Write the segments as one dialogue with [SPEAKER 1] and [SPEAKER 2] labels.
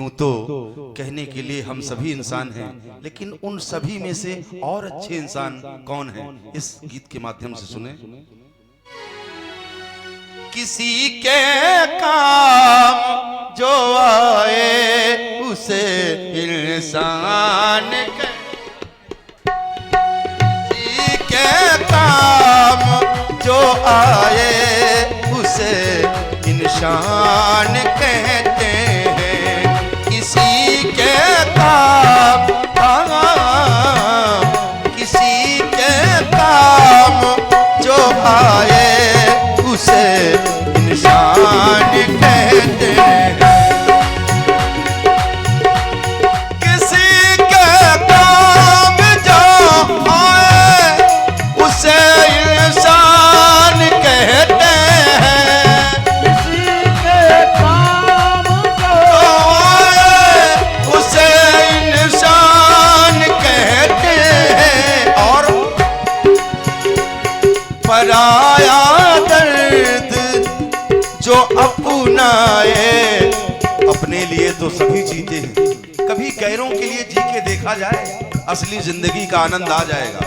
[SPEAKER 1] यूं तो कहने के लिए हम सभी इंसान हैं, लेकिन उन सभी में से और अच्छे इंसान कौन हैं, इस गीत के माध्यम से सुने। किसी के काम जो आए उसे इंसान किसी के काम जो आए उसे इंसान कहते हैं। किसी के काम किसी के काम जो आए उसे इंसान कहते हैं। किसी के काम जो आए उसे इंसान कहते हैं।
[SPEAKER 2] किसी के काम जो
[SPEAKER 1] आए उसे इंसान कहते हैं। और पराया दर्द जो अपनाए, अपने लिए तो सभी चीजें हैं, कभी गैरों के लिए जी के देखा जाए, असली जिंदगी का आनंद आ जाएगा।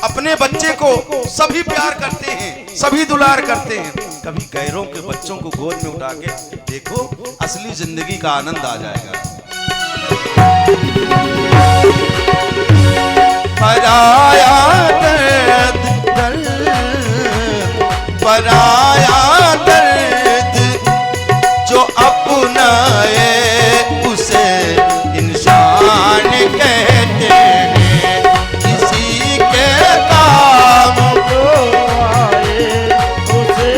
[SPEAKER 1] अपने बच्चे को सभी प्यार करते हैं, सभी दुलार करते हैं, कभी गैरों के बच्चों को गोद में उठा के देखो, असली जिंदगी का आनंद आ जाएगा। पराया दर्द पराया दर्द जो अपनाए उसे इंसान कहते हैं। किसी के काम
[SPEAKER 2] जो आए उसे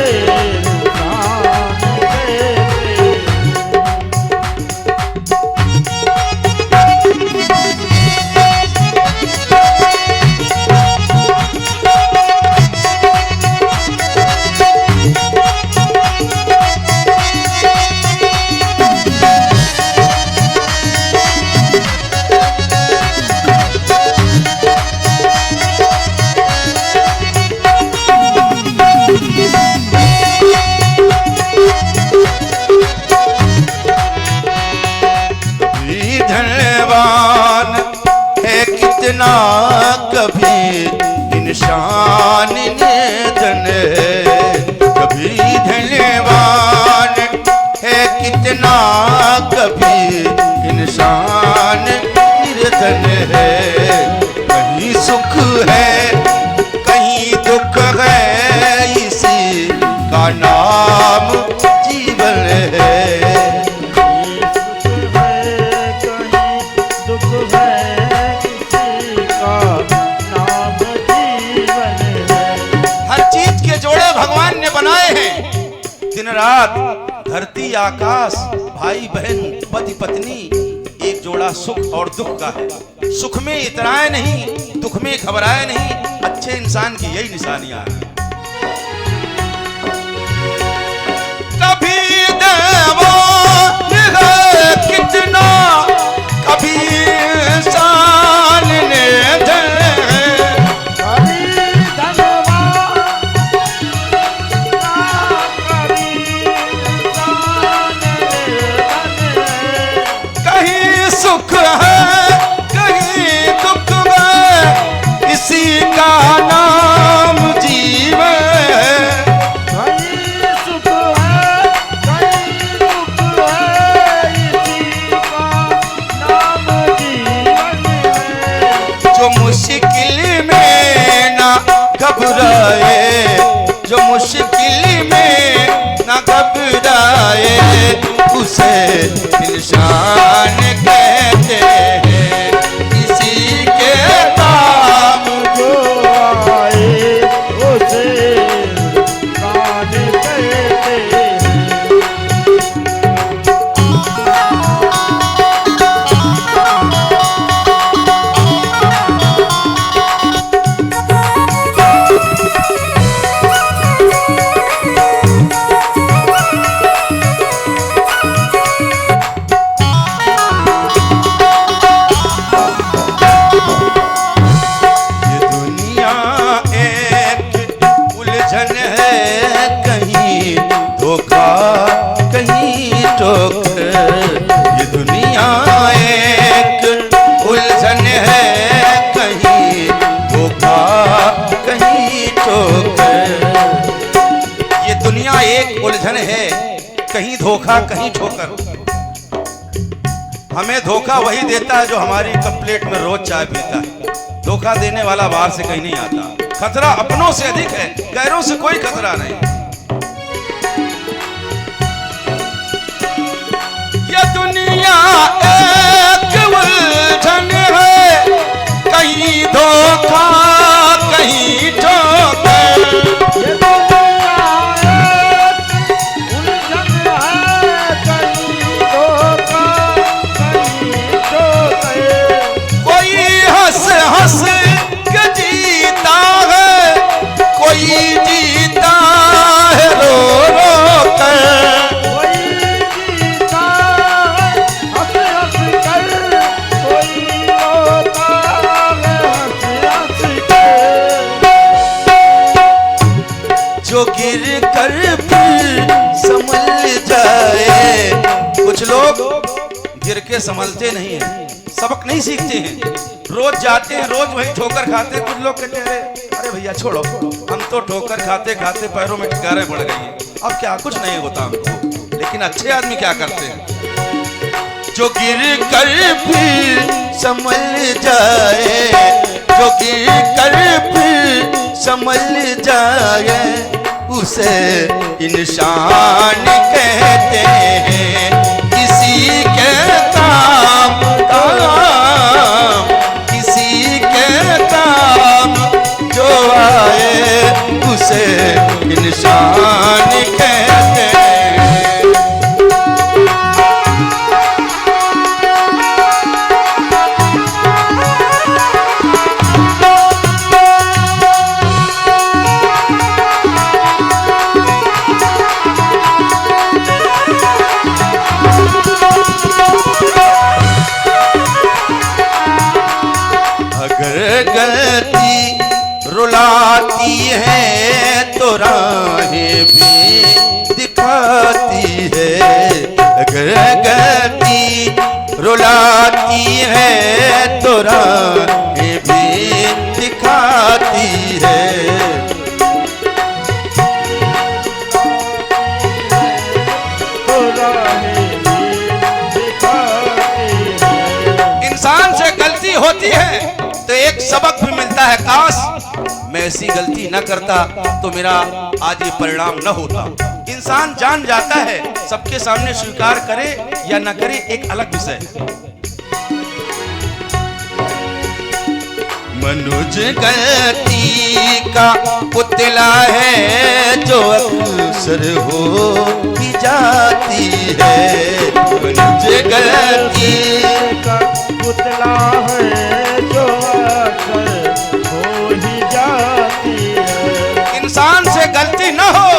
[SPEAKER 2] इंसान कहते हैं।
[SPEAKER 1] कभी धनवान है कितना, कभी इंसान निर्धन है। कभी धनवान है कितना, कभी इंसान निर्धन है। कहीं सुख है कहीं दुख है, इसी का नाम जीवन है। भगवान ने बनाए हैं, दिन रात धरती आकाश, भाई बहन पति पत्नी, एक जोड़ा सुख और दुख का है। सुख में इतराए नहीं, दुख में घबराए नहीं, अच्छे इंसान की यही निशानियां हैं। कभी देवान है कितना, कभी इंसान निर्धन है। सुख है कहीं दुख है, इसी का नाम जीवन है।
[SPEAKER 2] कहीं सुख है कहीं दुख है, इसी का नाम जीवन है।
[SPEAKER 1] जो मुश्किल में ना घबराए, जो मुश्किल में ना घबराए, उसे इंसान कहते हैं। किसी के काम
[SPEAKER 2] जो आए उसे इंसान कहते हैं।
[SPEAKER 1] उलझन है, कहीं धोखा कहीं ठोकर। हमें धोखा वही देता है जो हमारी कप प्लेट में रोज चाय पीता है। धोखा देने वाला बाहर से कहीं नहीं आता। खतरा अपनों से अधिक है, गैरों से कोई खतरा नहीं। ये दुनिया एक उलझन है, कहीं धोखा कहीं ठोकर।
[SPEAKER 2] ये दुनिया एक उलझन है, कहीं धोखा कहीं ठोकर।
[SPEAKER 1] कोई हंस हंस के जीता है, कोई जीता है रो रो कर।
[SPEAKER 2] कोई जीता है हंस हंस कर, कोई रोता है हंस हंस कर।
[SPEAKER 1] जो गिर कर फिर संभल जाए। कुछ लोग गिर के संभलते नहीं हैं, सबक नहीं सीखते हैं, रोज जाते हैं, रोज वही ठोकर खाते। कुछ लोग कहते हैं अरे भैया छोड़ो, हम तो ठोकर खाते खाते पैरों में ठिकारे पड़ गई हैं, अब क्या कुछ नहीं होता हमको। लेकिन अच्छे आदमी क्या करते हैं? जो गिर कर फिर संभल जाए, जो गिर कर फिर संभल जाए, उसे इंसान कहते हैं। किसी के काम काम, किसी के काम जो आए, उसे इंसान कहते हैं। गलती रुलाती है तो राहें भी दिखाती है। अगर गलती रुलाती है तो राहें भी दिखाती है। इंसान से गलती होती है तो एक सबक भी मिलता है, काश मैं ऐसी गलती न करता तो मेरा आज ये परिणाम न होता। इंसान जान जाता है, सबके सामने स्वीकार करे या न करे एक अलग विषय। मनुष्य गलती का पुतला है जो अक्सर हो ही जाती है। मनुष्य गलती
[SPEAKER 2] का पुतला है जो अक्सर हो ही जाती है।
[SPEAKER 1] इंसान से गलती न हो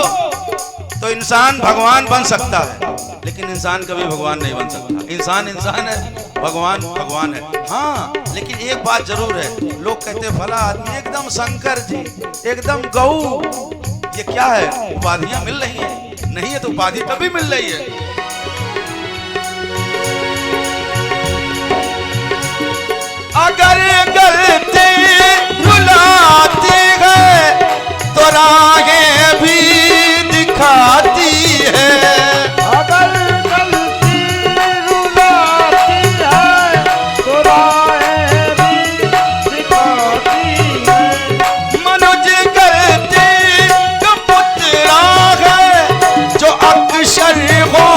[SPEAKER 1] तो इंसान भगवान बन सकता है, लेकिन इंसान कभी भगवान नहीं बन सकता। इंसान इंसान है, भगवान भगवान है। हाँ, लेकिन एक बात जरूर है, लोग कहते हैं भला आदमी एकदम शंकर जी, एकदम गऊ। ये क्या है? उपाधियां मिल रही हैं? नहीं है तो उपाधि तभी मिल रही है। अगर गलती रुलाती है तो राहें भी दिखाती है।
[SPEAKER 2] अगर गलती रुलाती है तो राहें भी दिखाती है।
[SPEAKER 1] मनुष्य गलती का पुतला है जो अक्सर हो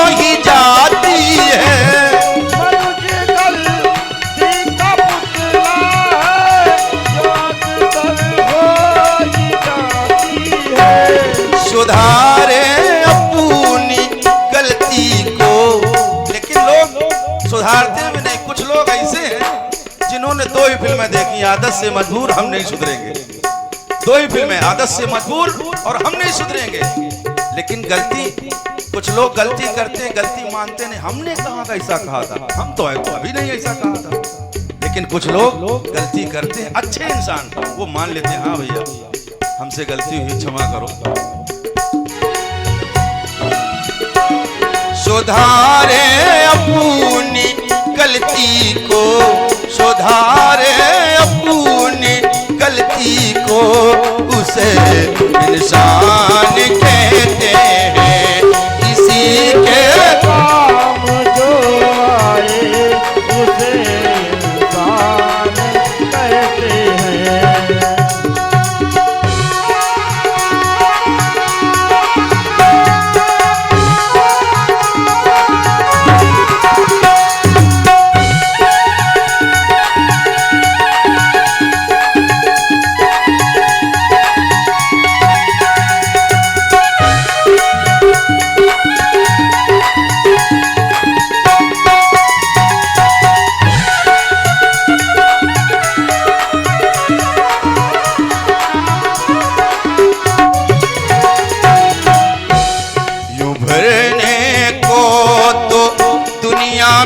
[SPEAKER 1] ही जाती है। सुधारे अपनी गलती को, लेकिन लोग सुधारते भी नहीं। कुछ लोग ऐसे हैं जिन्होंने 2 ही फिल्में देखी, आदत से मजबूर, हम नहीं सुधरेंगे। 2 ही फिल्में, आदत से मजबूर और हम नहीं सुधरेंगे। लेकिन गलती, कुछ लोग गलती करते हैं, गलती मानते नहीं। हमने कहाँ का ऐसा कहा था, हम तो अभी नहीं ऐसा कहा था। लेकिन कुछ लोग गलती करते हैं, अच्छे इंसान वो मान लेते हैं, हाँ भैया हमसे गलती हुई, क्षमा करो। सुधारे अपनी गलती को, सुधारे अपनी गलती को, उसे इंसान कहते हैं।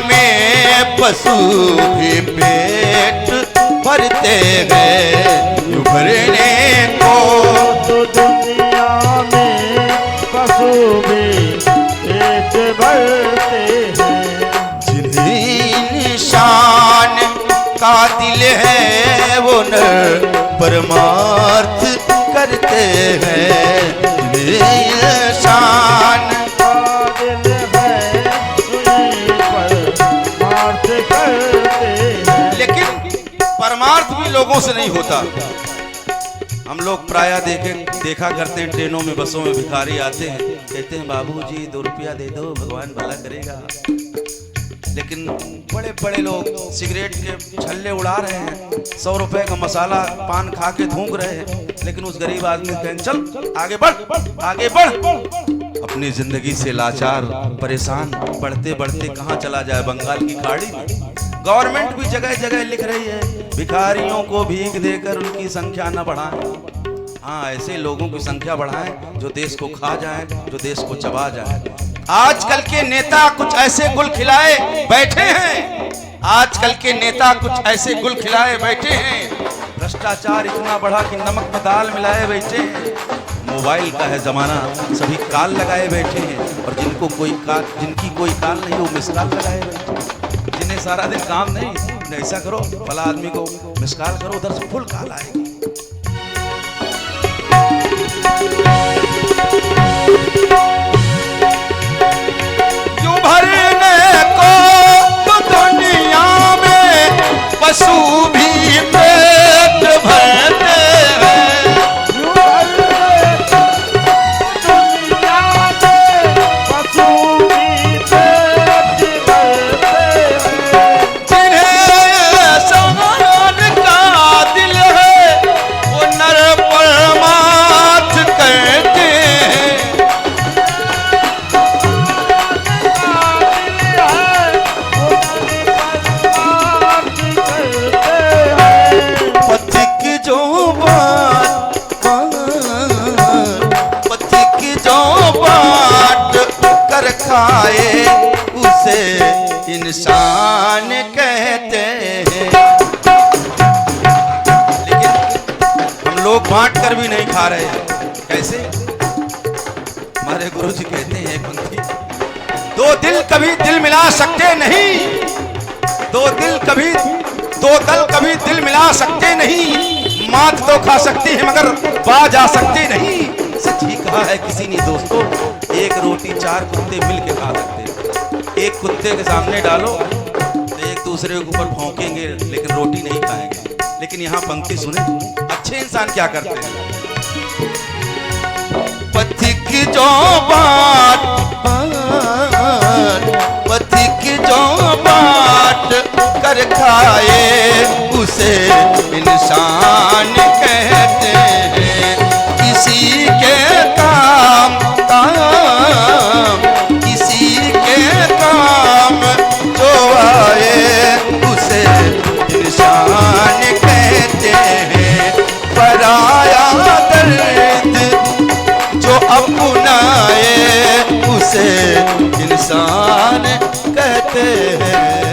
[SPEAKER 1] में पशु भी पेट भरते हैं यूं भरने को।
[SPEAKER 2] तो दुनिया में पशु भी पेट भरते हैं।
[SPEAKER 1] जिन्हें इंसान का दिल है वो नर परमार्थ करते हैं। जिन्हें इंसान
[SPEAKER 2] का दिल है उन्हीं पर मार्च करते हैं।
[SPEAKER 1] लेकिन परमार्थ भी लोगों से नहीं होता। हम लोग प्रायः देखा करते हैं, ट्रेनों में बसों में भिखारी आते हैं, कहते हैं बाबूजी 2 रुपया दे दो भगवान भला करेगा। लेकिन बड़े बड़े लोग सिगरेट के छल्ले उड़ा रहे हैं, 100 रुपए का मसाला पान खा के थूक रहे हैं, लेकिन उस गरीब आदमी कहें चल आगे बढ़ आगे बढ़। अपनी जिंदगी से लाचार परेशान बढ़ते बढ़ते कहाँ चला जाए, बंगाल की खाड़ी में। गवर्नमेंट भी जगह जगह लिख रही है भिखारियों को भीख देकर उनकी संख्या न बढ़ाएं। हाँ, ऐसे लोगों की संख्या बढ़ाएं जो देश को खा जाएं, जो देश को चबा जाएं। आजकल के नेता कुछ ऐसे गुल खिलाए बैठे हैं, आजकल के नेता कुछ ऐसे गुल खिलाए बैठे हैं। भ्रष्टाचार इतना बढ़ा कि नमक में दाल मिलाए बैठे हैं। मोबाइल का है जमाना, सभी काल लगाए बैठे हैं, और जिनकी कोई काल नहीं वो मिस कॉल लगाए बैठे हैं। जिन्हें सारा दिन काम नहीं, ऐसा करो भला आदमी को मिस कॉल करो, उधर से फुल कॉल आएगी। भरने को तो दुनिया में पशु भी पेट भरते हैं।
[SPEAKER 2] दुनिया में पशु भी पेट भरते हैं।
[SPEAKER 1] जिन्हें समान का दिल है वो नर परमार्थ करते हैं। खाए उसे इंसान कहते हैं। लेकिन हम लोग बांट कर भी नहीं खा रहे हैं। कैसे? हमारे गुरुजी कहते हैं एक पंक्ति, 2 दिल कभी दिल मिला सकते नहीं, 2 दल कभी दिल मिला सकते नहीं। मात तो खा सकते हैं मगर बाज आ सकते नहीं। सच ही कहा है किसी ने दोस्तों, एक रोटी 4 कुत्ते मिल के खा सकते हैं। एक कुत्ते के सामने डालो तो एक दूसरे के ऊपर भौंकेंगे लेकिन रोटी नहीं खाएंगे। लेकिन यहाँ पंक्ति सुने, अच्छे इंसान क्या करते हैं। पथिक जो बाट कर खाए उसे इंसान कहते हैं। किसी के काम किसी के काम जो आए उसे इंसान कहते हैं। पराया दर्द जो अपनाए उसे इंसान कहते हैं।